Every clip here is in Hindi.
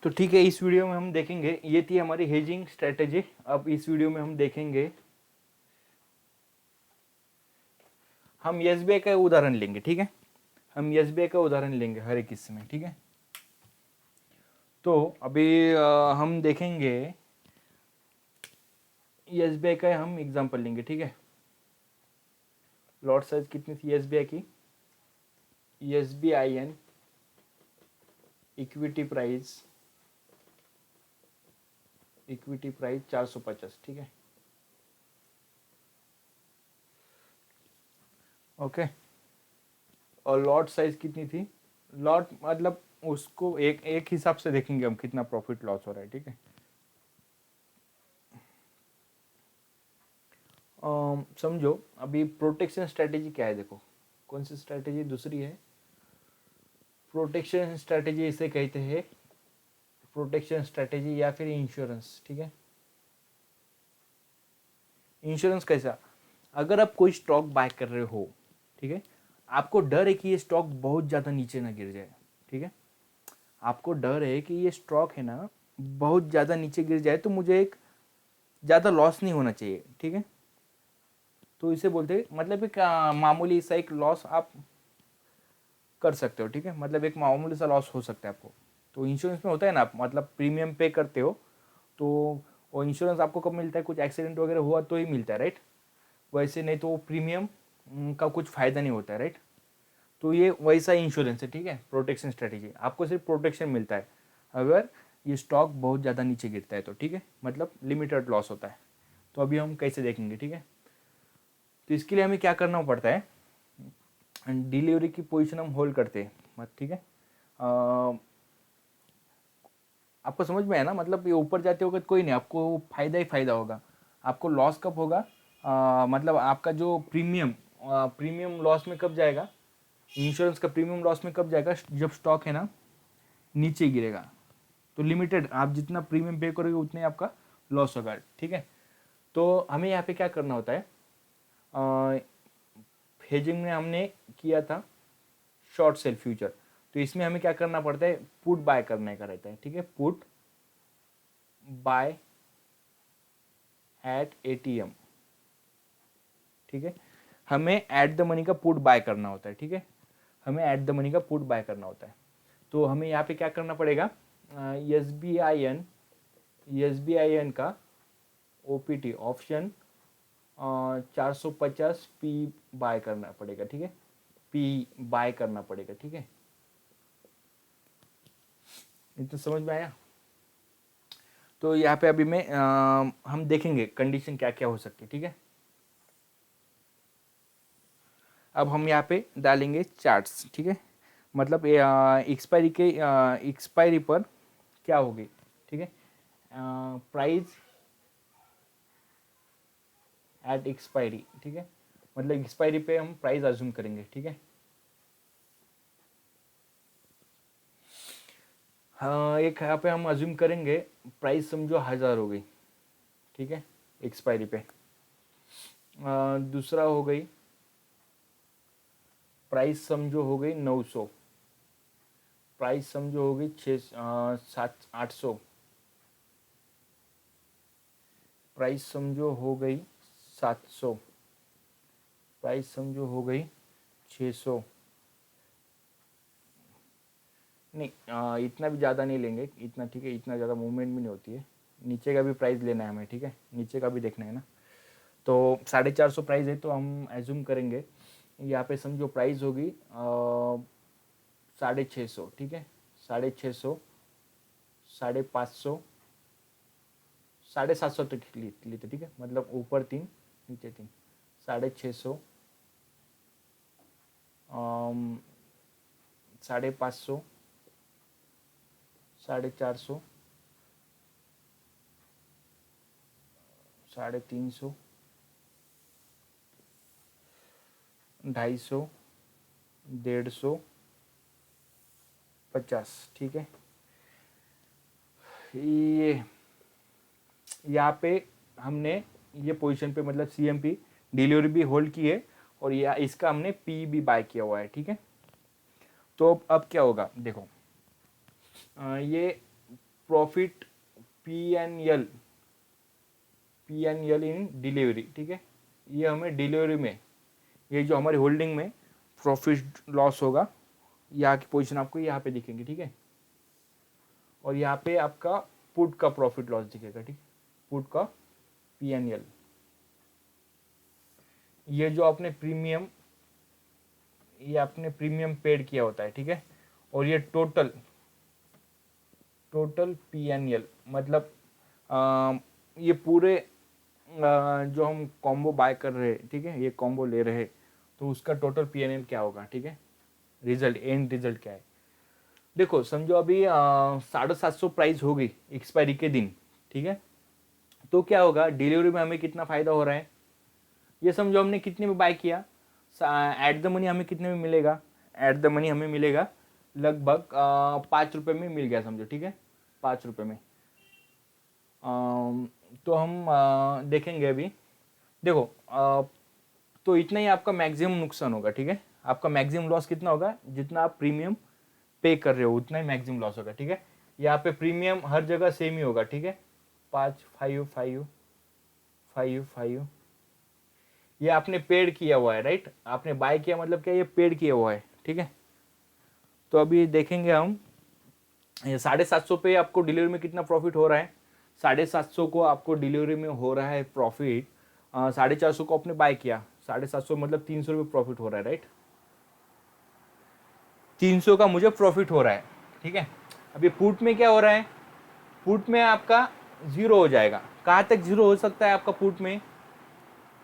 तो ठीक है, इस वीडियो में हम देखेंगे, ये थी हमारी हेजिंग स्ट्रेटेजी। अब इस वीडियो में हम देखेंगे, हम एसबीआई का उदाहरण लेंगे। ठीक है, हम एसबीआई का उदाहरण लेंगे हर एक हिस्से में। ठीक है, तो अभी हम देखेंगे एसबीआई का हम एग्जांपल लेंगे। ठीक है, लॉट साइज कितनी थी एसबीआई की? SBIN equity price 450। ठीक है, ओके। और लॉट साइज कितनी थी? लॉट मतलब उसको एक एक हिसाब से देखेंगे हम कितना प्रॉफिट लॉस हो रहा है। ठीक है, समझो अभी प्रोटेक्शन स्ट्रेटेजी क्या है। देखो कौन सी स्ट्रेटेजी दूसरी है, प्रोटेक्शन स्ट्रेटेजी इसे कहते हैं, प्रोटेक्शन स्ट्रेटेजी या फिर इंश्योरेंस। ठीक है, इंश्योरेंस कैसा? अगर आप कोई स्टॉक बाय कर रहे हो, ठीक है, आपको डर है कि ये स्टॉक बहुत ज़्यादा नीचे ना गिर जाए। ठीक है, आपको डर है कि ये स्टॉक है ना बहुत ज़्यादा नीचे गिर जाए तो मुझे एक ज़्यादा लॉस नहीं होना चाहिए। ठीक है, तो इसे बोलते हैं, मतलब एक मामूली सा एक लॉस आप कर सकते हो। ठीक है, मतलब एक मामूली सा लॉस हो सकता है आपको। तो इंश्योरेंस में होता है ना, आप मतलब प्रीमियम पे करते हो तो वो इंश्योरेंस आपको कब मिलता है? कुछ एक्सीडेंट वगैरह हुआ तो ही मिलता है, राइट? वैसे नहीं तो प्रीमियम का कुछ फ़ायदा नहीं होता है, राइट? तो ये वैसा इंश्योरेंस है। ठीक है, प्रोटेक्शन स्ट्रेटेजी, आपको सिर्फ प्रोटेक्शन मिलता है अगर ये स्टॉक बहुत ज़्यादा नीचे गिरता है तो। ठीक है, मतलब लिमिटेड लॉस होता है। तो अभी हम कैसे देखेंगे। ठीक है, तो इसके लिए हमें क्या करना पड़ता है, डिलीवरी की पोजीशन हम होल्ड करते हैं मत। ठीक है, आपको समझ में आया ना? मतलब ये ऊपर जाते होगा कोई नहीं, आपको फायदा ही फायदा होगा। आपको लॉस कब होगा? मतलब आपका जो प्रीमियम लॉस में कब जाएगा? इंश्योरेंस का प्रीमियम लॉस में कब जाएगा? जब स्टॉक है ना नीचे गिरेगा। तो लिमिटेड, आप जितना प्रीमियम पे करोगे उतने आपका लॉस होगा। ठीक है, तो हमें यहाँ पे क्या करना होता है, हेजिंग में हमने किया था शॉर्ट सेल फ्यूचर, तो इसमें हमें क्या करना पड़ता है, पुट बाय करने का रहता है। ठीक है, पुट बाय एट एटीएम। ठीक है, हमें एट द मनी का पुट बाय करना होता है। ठीक है, हमें एट द मनी का पुट बाय करना होता है। तो हमें यहाँ पे क्या करना पड़ेगा, एस बी आई एन का ओपीटी ऑप्शन 450 पी बाय करना पड़ेगा। ठीक है, पी बाय करना पड़ेगा। ठीक है, ये तो समझ में आया? तो यहाँ पे अभी हम देखेंगे कंडीशन क्या क्या हो सकती है। ठीक है, अब हम यहाँ पे डालेंगे चार्ट्स। ठीक है, मतलब एक्सपायरी पर क्या होगी। ठीक है, प्राइस एट एक्सपायरी। ठीक है, मतलब एक्सपायरी पे हम प्राइस अज्यूम करेंगे। ठीक है, हाँ, एक यहाँ पे हम अज्यूम करेंगे प्राइस समझो 1000 हो गई। ठीक है, एक्सपायरी पे। दूसरा हो गई प्राइस समझो हो गई 900, प्राइस समझो हो गई 800, प्राइस समझो हो गई 700, प्राइस समझो हो गई 600। नहीं, इतना भी ज़्यादा नहीं लेंगे, इतना ठीक है, इतना ज़्यादा मूवमेंट भी नहीं होती है। नीचे का भी प्राइस लेना है हमें। ठीक है, नीचे का भी देखना है ना। तो 450 प्राइस है तो हम एज्यूम करेंगे यहाँ पे समझो प्राइस होगी 650। ठीक है, 650, 550, 750 तक लेते। ठीक है, मतलब ऊपर 3 नीचे 3, 650, 550, 450, 350, 250, 150, 50। ठीक है, ये यहाँ पे हमने ये पोजीशन पे मतलब सीएमपी डिलीवरी भी होल्ड की है और या इसका हमने पी भी बाय किया हुआ है। ठीक है, तो अब क्या होगा देखो, ये प्रॉफिट P&L इन डिलीवरी, ठीक है। ये हमें डिलीवरी में, ये जो हमारी होल्डिंग में प्रॉफिट लॉस होगा, यहाँ की पोजीशन आपको यहाँ पे दिखेंगे, ठीक है। और यहाँ पे आपका पुट का प्रॉफिट लॉस दिखेगा, ठीक है, पुट का P&L। ये जो आपने प्रीमियम, ये आपने प्रीमियम पेड किया होता है, ठीक है। और ये टोटल P&L मतलब ये पूरे जो हम कॉम्बो बाय कर रहे हैं, ठीक है, ये कॉम्बो ले रहे हैं, तो उसका टोटल P&L क्या होगा, ठीक है, रिजल्ट, एंड रिजल्ट क्या है। देखो समझो अभी 750 प्राइस होगी एक्सपायरी के दिन, ठीक है। तो क्या होगा, डिलीवरी में हमें कितना फायदा हो रहा है, ये समझो हमने कितने में बाय किया, एट द मनी हमें कितने में मिलेगा, एट द मनी हमें मिलेगा लगभग 5 रुपये में मिल गया समझो, ठीक है, 5 रुपये में। तो हम देखेंगे अभी, देखो तो इतना ही आपका मैक्सिमम नुकसान होगा, ठीक है। आपका मैक्सिमम लॉस कितना होगा, जितना आप प्रीमियम पे कर रहे हो उतना ही मैक्सिमम लॉस होगा, ठीक है। यहाँ पे प्रीमियम हर जगह सेम ही होगा, ठीक है, 5 5 5 5 5। ये आपने पेड किया हुआ है, राइट, आपने बाय किया मतलब क्या, ये पेड किया हुआ है, ठीक है। तो अभी देखेंगे हम, ये 750 पे आपको डिलीवरी में कितना प्रॉफिट हो रहा है, 750 को आपको डिलीवरी में हो रहा है प्रॉफिट, 450 को आपने बाय किया, 750 मतलब 300 रुपये प्रॉफिट हो रहा है, राइट, 300 का मुझे प्रॉफिट हो रहा है, ठीक है। अभी पुट में क्या हो रहा है, पुट में आपका जीरो हो जाएगा। कहाँ तक जीरो हो सकता है आपका पुट में,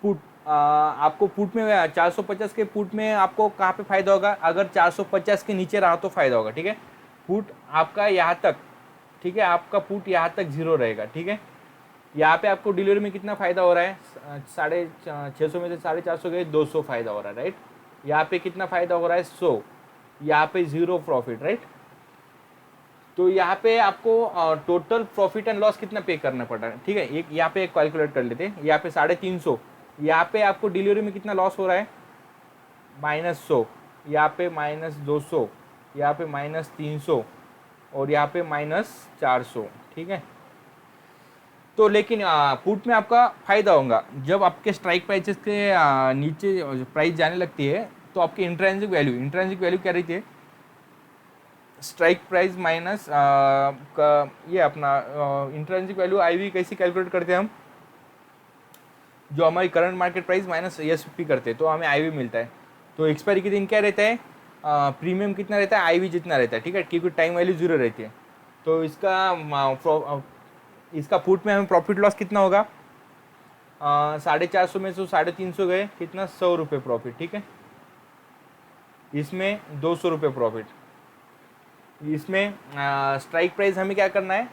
पुट आपको पुट में 450 के पुट में आपको कहाँ पे फायदा होगा, अगर 450 के नीचे रहा तो फायदा होगा, ठीक है। पुट आपका यहाँ तक, ठीक है, आपका पुट यहाँ तक जीरो रहेगा, ठीक है। यहाँ पे आपको डिलीवरी में कितना फायदा हो रहा है, 650 में से 450 गए, 200 फायदा हो रहा है, राइट। यहाँ पे कितना फायदा हो रहा है, 100, यहाँ पे जीरो प्रॉफिट, राइट। तो यहाँ पे आपको टोटल प्रॉफिट एंड लॉस कितना पे करना पड़ रहा है, ठीक है। एक यहाँ पे एक कैलकुलेट कर लेते हैं, यहाँ पे 350, यहाँ पे आपको डिलीवरी में कितना लॉस हो रहा है, -100, यहाँ पे -200, यहाँ पे -300 और यहाँ पे -400, ठीक है। तो लेकिन पुट में आपका फायदा होगा, जब आपके स्ट्राइक प्राइसेस के नीचे प्राइस जाने लगती है तो आपकी इंट्रेंसिक वैल्यू क्या रहती है, स्ट्राइक प्राइस माइनस ये अपना इंट्रेंसिक वैल्यू आईवी कैसे कैलकुलेट करते हैं हम, जो हमारी current market price minus ESP करते हैं तो हमें आईवी मिलता है। तो एक्सपायरी के दिन क्या रहता है, प्रीमियम कितना रहता है, आईवी जितना रहता है, ठीक है, क्योंकि टाइम वैल्यू जीरो रहती है। तो इसका पुट में हमें प्रॉफिट लॉस कितना होगा, 450 में से 350 गए, कितना, 100 रुपये प्रॉफिट, ठीक है। इसमें 200 रुपये प्रॉफिट। इसमें स्ट्राइक प्राइस हमें क्या करना है,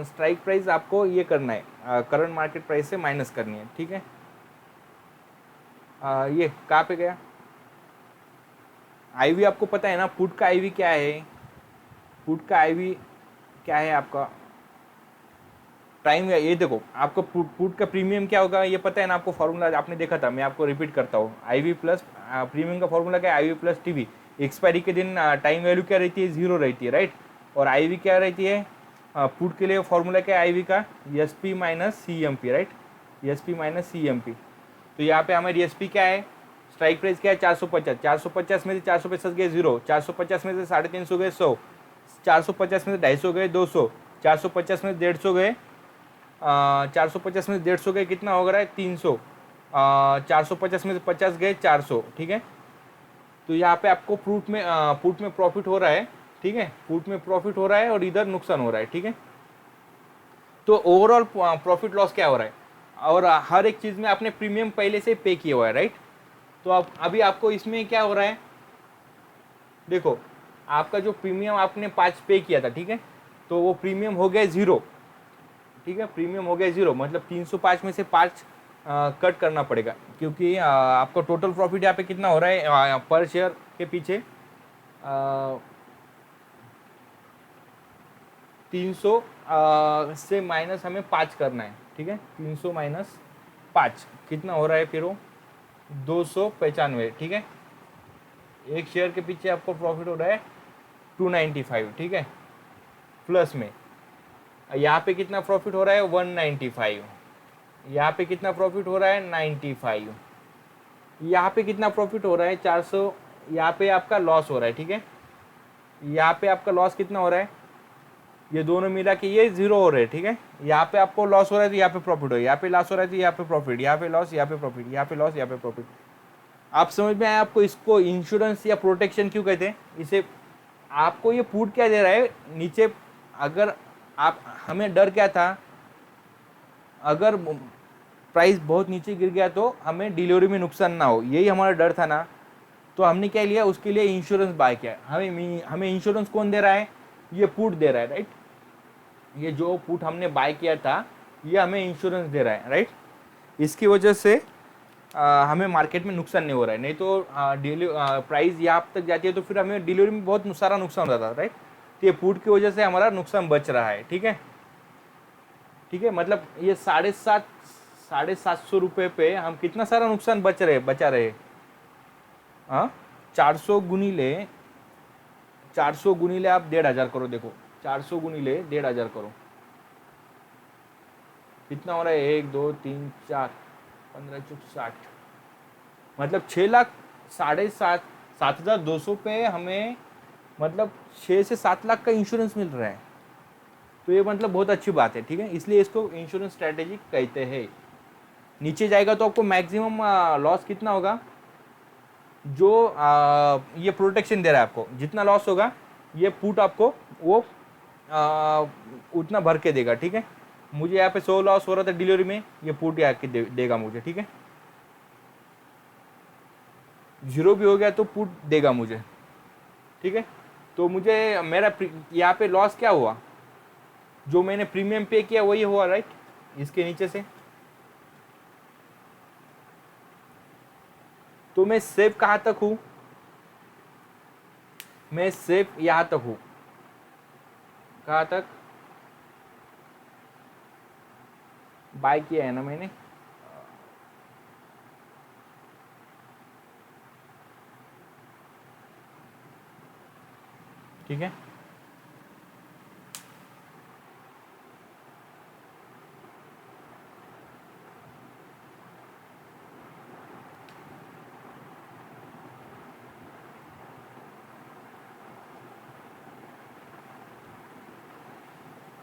स्ट्राइक प्राइस आपको ये करना है, करंट मार्केट प्राइस से माइनस करनी है, ठीक है। ये कहाँ पे गया, आईवी आपको पता है ना, पुट का आईवी क्या है, पुट का आईवी क्या है आपका, टाइम, ये देखो आपको पुट का प्रीमियम क्या होगा ये पता है ना आपको, फॉर्मूला आपने देखा था, मैं आपको रिपीट करता हूँ, आईवी प्लस प्रीमियम का फॉर्मूला क्या है, आईवी प्लस टीवी। एक्सपायरी के दिन टाइम वैल्यू क्या रहती है, जीरो रहती है, राइट। और आईवी क्या रहती है, पुट के लिए फॉर्मूला क्या है आईवी का, SP minus CMP, right, SP minus CMP। तो यहाँ पे हमारी एसपी क्या है, स्ट्राइक प्राइस क्या है, 450, 450 में से 450 गए जीरो, 450 में से 350 गए 100, 450 में से 250 गए 200, 450 में से 150 गए 450 में से 150 गए, कितना हो रहा है, 300, 450 में से 50 गए 400, ठीक है। तो यहाँ पे आपको पुट में प्रॉफिट हो रहा है, ठीक है, पुट में प्रॉफिट हो रहा है और इधर नुकसान हो रहा है, ठीक है। तो ओवरऑल प्रॉफिट लॉस क्या हो रहा है, और हर एक चीज़ में आपने प्रीमियम पहले से पे किया हुआ है, राइट। तो अब अभी आपको इसमें क्या हो रहा है, देखो आपका जो प्रीमियम आपने 5 पे किया था, ठीक है, तो वो प्रीमियम हो गया 0, ठीक है, प्रीमियम हो गया 0, मतलब 305 में से 5 कट करना पड़ेगा, क्योंकि आपका टोटल प्रॉफिट यहाँ पे कितना हो रहा है पर शेयर के पीछे, 300 से माइनस हमें 5 करना है, ठीक है, 300 माइनस 5 कितना हो रहा है फिर वो 295, ठीक है। एक शेयर के पीछे आपको प्रॉफिट हो रहा है 295, ठीक है, प्लस में यहाँ पे कितना प्रॉफिट हो रहा है 195, यहाँ पे कितना प्रॉफिट हो रहा है 95, यहाँ पे कितना प्रॉफिट हो रहा है 400, यहाँ पे आपका लॉस हो रहा है, ठीक है। यहाँ पे आपका लॉस कितना हो रहा है, ये दोनों मिला के ये 0 हो रहे हैं, ठीक है। यहाँ पे आपको लॉस हो रहा है तो यहाँ पे प्रॉफिट हो, यहाँ पे लॉस हो रहा है तो यहाँ पे प्रॉफिट, यहाँ पे लॉस, यहाँ पे प्रॉफिट, यहाँ पे लॉस, यहाँ पे प्रॉफिट। आप समझ में आया आपको इसको इंश्योरेंस या प्रोटेक्शन क्यों कहते हैं? इसे आपको ये पुट क्या दे रहा है नीचे, अगर आप, हमें डर क्या था, अगर प्राइस बहुत नीचे गिर गया तो हमें डिलीवरी में नुकसान ना हो, यही हमारा डर था ना। तो हमने क्या लिया, उसके लिए इंश्योरेंस बाय किया। हमें इंश्योरेंस कौन दे रहा है, ये पुट दे रहा है, राइट। ये जो पुट हमने बाय किया था ये हमें इंश्योरेंस दे रहा है, राइट। इसकी वजह से हमें मार्केट में नुकसान नहीं हो रहा है, नहीं तो प्राइस यहाँ तक जाती है तो फिर हमें डिलीवरी में बहुत सारा नुकसान होता था, राइट। तो ये पुट की वजह से हमारा नुकसान बच रहा है, ठीक है, ठीक है। मतलब ये 750 रुपये पे हम कितना सारा नुकसान बचा रहे। हाँ, 400 गुनीले आप 1500 करो, देखो 400 गुनीले 1500 करो, कितना हो रहा है 1 2 3 4 15 चुक 60, मतलब 6 लाख 7,200 पे हमें मतलब 6 से 7 लाख का इंश्योरेंस मिल रहा है। तो ये मतलब बहुत अच्छी बात है, ठीक है। इसलिए इसको इंश्योरेंस स्ट्रैटेजी कहते हैं। नीचे जाएगा तो आपको मैक्सिमम लॉस कितना होगा, जो ये प्रोटेक्शन दे रहा है आपको, जितना लॉस होगा ये पुट आपको वो उतना भर के देगा, ठीक है। मुझे यहाँ पे 100 लॉस हो रहा था डिलीवरी में, ये पुट आके देगा मुझे, ठीक है। 0 भी हो गया तो पुट देगा मुझे, ठीक है। तो मुझे मेरा यहाँ पे लॉस क्या हुआ, जो मैंने प्रीमियम पे किया वही हुआ, राइट। इसके नीचे से तो मैं सेफ कहाँ तक हूँ, मैं सेफ यहाँ तक हूँ, कहाँ तक बाय किया है ना मैंने, ठीक है।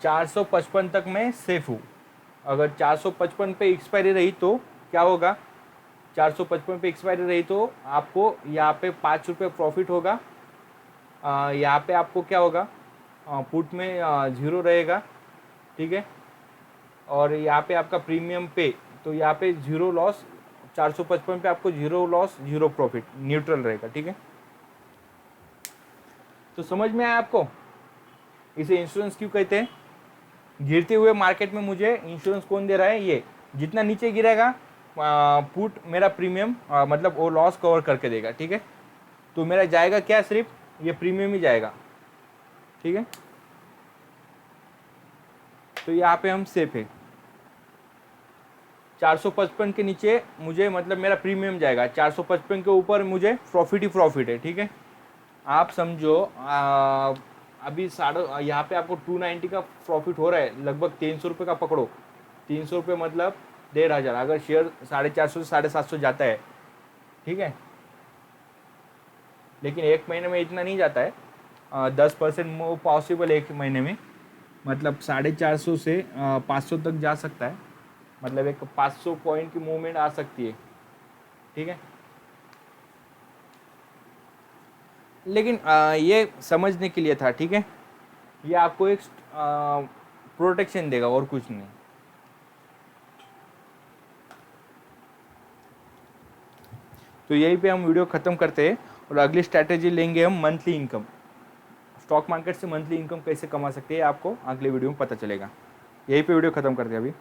$455 तक मैं सेफ हूँ। अगर 455 पे एक्सपायरी रही तो क्या होगा, 455 पे एक्सपायरी रही तो आपको यहाँ पे 5 रुपये प्रॉफिट होगा। यहाँ पे आपको क्या होगा, पुट में 0 रहेगा, ठीक है। और यहाँ पे आपका प्रीमियम पे, तो यहाँ पे 0 लॉस, 455 पे आपको 0 लॉस 0 प्रॉफिट, न्यूट्रल रहेगा, ठीक है। तो समझ में आया आपको इसे इंश्योरेंस क्यों कहते हैं। गिरते हुए मार्केट में मुझे इंश्योरेंस कौन दे रहा है, ये जितना नीचे गिरेगा पुट मेरा प्रीमियम मतलब वो लॉस कवर करके देगा, ठीक है। तो मेरा जाएगा क्या, सिर्फ ये प्रीमियम ही जाएगा, ठीक है। तो यहाँ पे हम सेफ है। 455 के नीचे मुझे मतलब मेरा प्रीमियम जाएगा, 455 के ऊपर मुझे प्रॉफिट ही प्रॉफिट है, ठीक है। आप समझो अभी यहाँ पे आपको 290 का प्रॉफिट हो रहा है, लगभग 300 रुपये का पकड़ो, 300 रुपये मतलब 1500, अगर शेयर 450 से 750 जाता है, ठीक है। लेकिन एक महीने में इतना नहीं जाता है, 10% पॉसिबल एक महीने में, मतलब 450 से 500 तक जा सकता है, मतलब एक 500 पॉइंट की मूवमेंट आ सकती है, ठीक है। लेकिन ये समझने के लिए था, ठीक है। ये आपको एक प्रोटेक्शन देगा और कुछ नहीं। तो यहीं पे हम वीडियो ख़त्म करते हैं और अगली स्ट्रैटेजी लेंगे हम मंथली इनकम। स्टॉक मार्केट से मंथली इनकम कैसे कमा सकते हैं आपको अगले वीडियो में पता चलेगा। यहीं पे वीडियो ख़त्म करते हैं अभी।